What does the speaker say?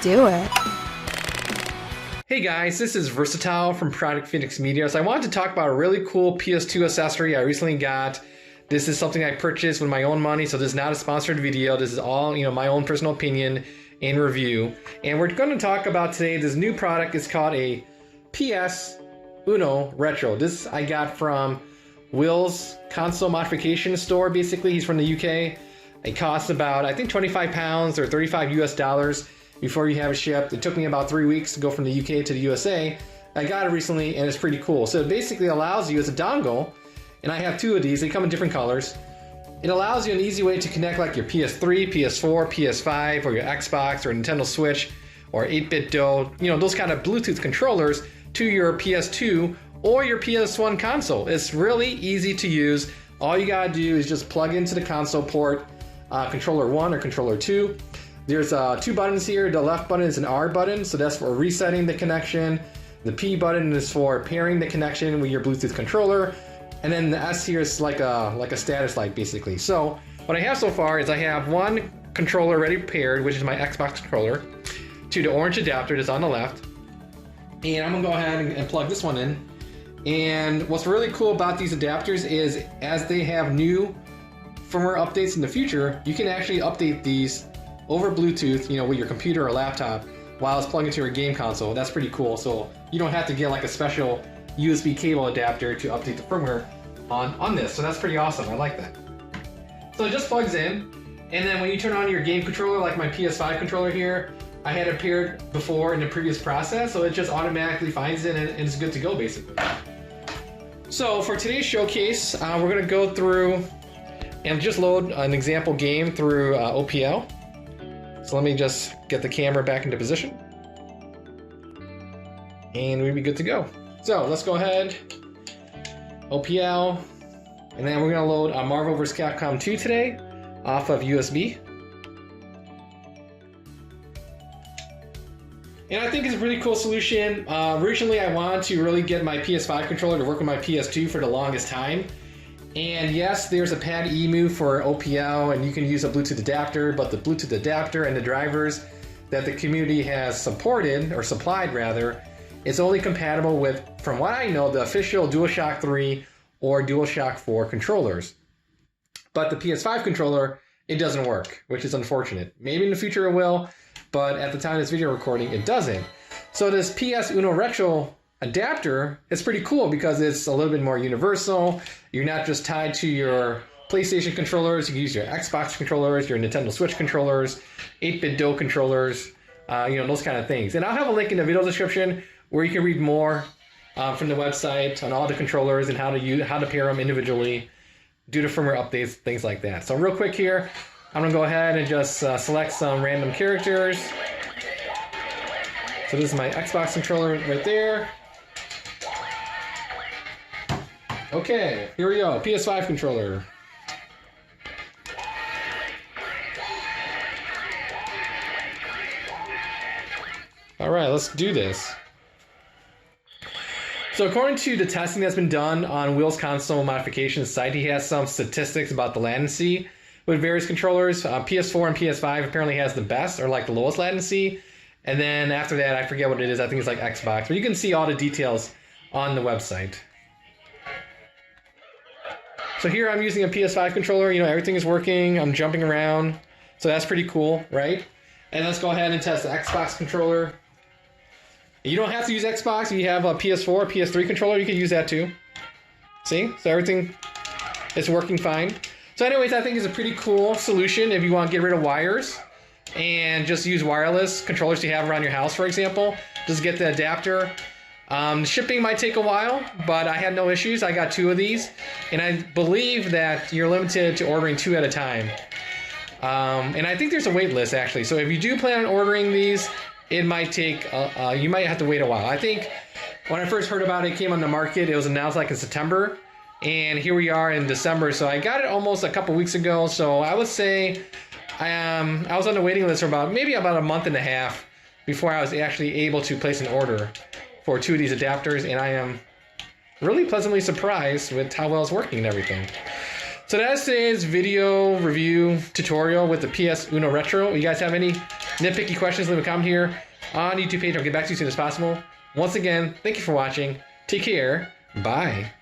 do it. Hey guys, this is Versatile from Project Phoenix Media. So I wanted to talk about a really cool PS2 accessory I recently got. This is something I purchased with my own money, so this is not a sponsored video. This is all, my own personal opinion and review. And we're going to talk about today this new product. It's called a PS UnoRetro. This I got from Will's console modification store. Basically, he's from the UK. It costs about, I think, 25 pounds or 35 US dollars before you have it shipped. It took me about 3 weeks to go from the UK to the USA. I got it recently and it's pretty cool. So it basically allows you as a dongle, and I have two of these, they come in different colors. It allows you an easy way to connect like your PS3, PS4, PS5, or your Xbox or Nintendo Switch or 8-bit DO, those kind of Bluetooth controllers to your PS2 or your PS1 console. It's really easy to use. All you gotta do is just plug into the console port, controller 1 or controller 2. There's two buttons here. The left button is an R button, so that's for resetting the connection. The P button is for pairing the connection with your Bluetooth controller. And then the S here is like a status light, basically. So what I have so far is I have one controller already paired, which is my Xbox controller, to the orange adapter that's on the left. And I'm gonna go ahead and plug this one in. And what's really cool about these adapters is as they have new firmware updates in the future, you can actually update these over Bluetooth, with your computer or laptop while it's plugged into your game console. That's pretty cool. So you don't have to get like a special USB cable adapter to update the firmware on this. So that's pretty awesome. I like that. So it just plugs in, and then when you turn on your game controller, like my PS5 controller here, I had it paired before in the previous process, so it just automatically finds it and it's good to go basically. So for today's showcase, we're gonna go through and just load an example game through OPL. So let me just get the camera back into position. And we'll be good to go. So let's go ahead, OPL, and then we're gonna load Marvel vs. Capcom 2 today off of USB. And I think it's a really cool solution. Originally I wanted to really get my PS5 controller to work with my PS2 for the longest time. And yes, there's a Pademu for OPL, and you can use a Bluetooth adapter, but the Bluetooth adapter and the drivers that the community has supported, or supplied rather, it's only compatible with, from what I know, the official DualShock 3 or DualShock 4 controllers. But the PS5 controller, it doesn't work, which is unfortunate. Maybe in the future it will, but at the time of this video recording, it doesn't. So this PS UnoRetro adapter, it's pretty cool because it's a little bit more universal. You're not just tied to your PlayStation controllers. You can use your Xbox controllers, your Nintendo Switch controllers, 8-bit DO controllers, those kind of things. And I'll have a link in the video description where you can read more from the website on all the controllers and how to pair them individually, do the firmware updates, things like that. So real quick here, I'm gonna go ahead and just select some random characters. So this is my Xbox controller right there. Okay, here we go, PS5 controller. All right, let's do this. So according to the testing that's been done on Will's console modification site, he has some statistics about the latency with various controllers. PS4 and PS5 apparently has the best, or like the lowest latency. And then after that, I forget what it is. I think it's like Xbox, but you can see all the details on the website. So here I'm using a PS5 controller, everything is working, I'm jumping around. So that's pretty cool, right? And let's go ahead and test the Xbox controller. You don't have to use Xbox. If you have a PS4 or PS3 controller, you can use that too. See? So everything is working fine. So anyways, I think it's a pretty cool solution if you want to get rid of wires and just use wireless controllers you have around your house, for example. Just get the adapter. Shipping might take a while, but I had no issues. I got two of these, and I believe that you're limited to ordering two at a time. And I think there's a wait list actually. So if you do plan on ordering these, it might take, you might have to wait a while. I think when I first heard about it, it came on the market, it was announced like in September, and here we are in December. So I got it almost a couple weeks ago. So I would say I was on the waiting list for maybe about a month and a half before I was actually able to place an order for two of these adapters, and I am really pleasantly surprised with how well it's working and everything. So that's today's video review tutorial with the PS UnoRetro. You guys have any nitpicky questions, leave a comment here on the YouTube page. I'll get back to you as soon as possible. Once again, thank you for watching. Take care. Bye.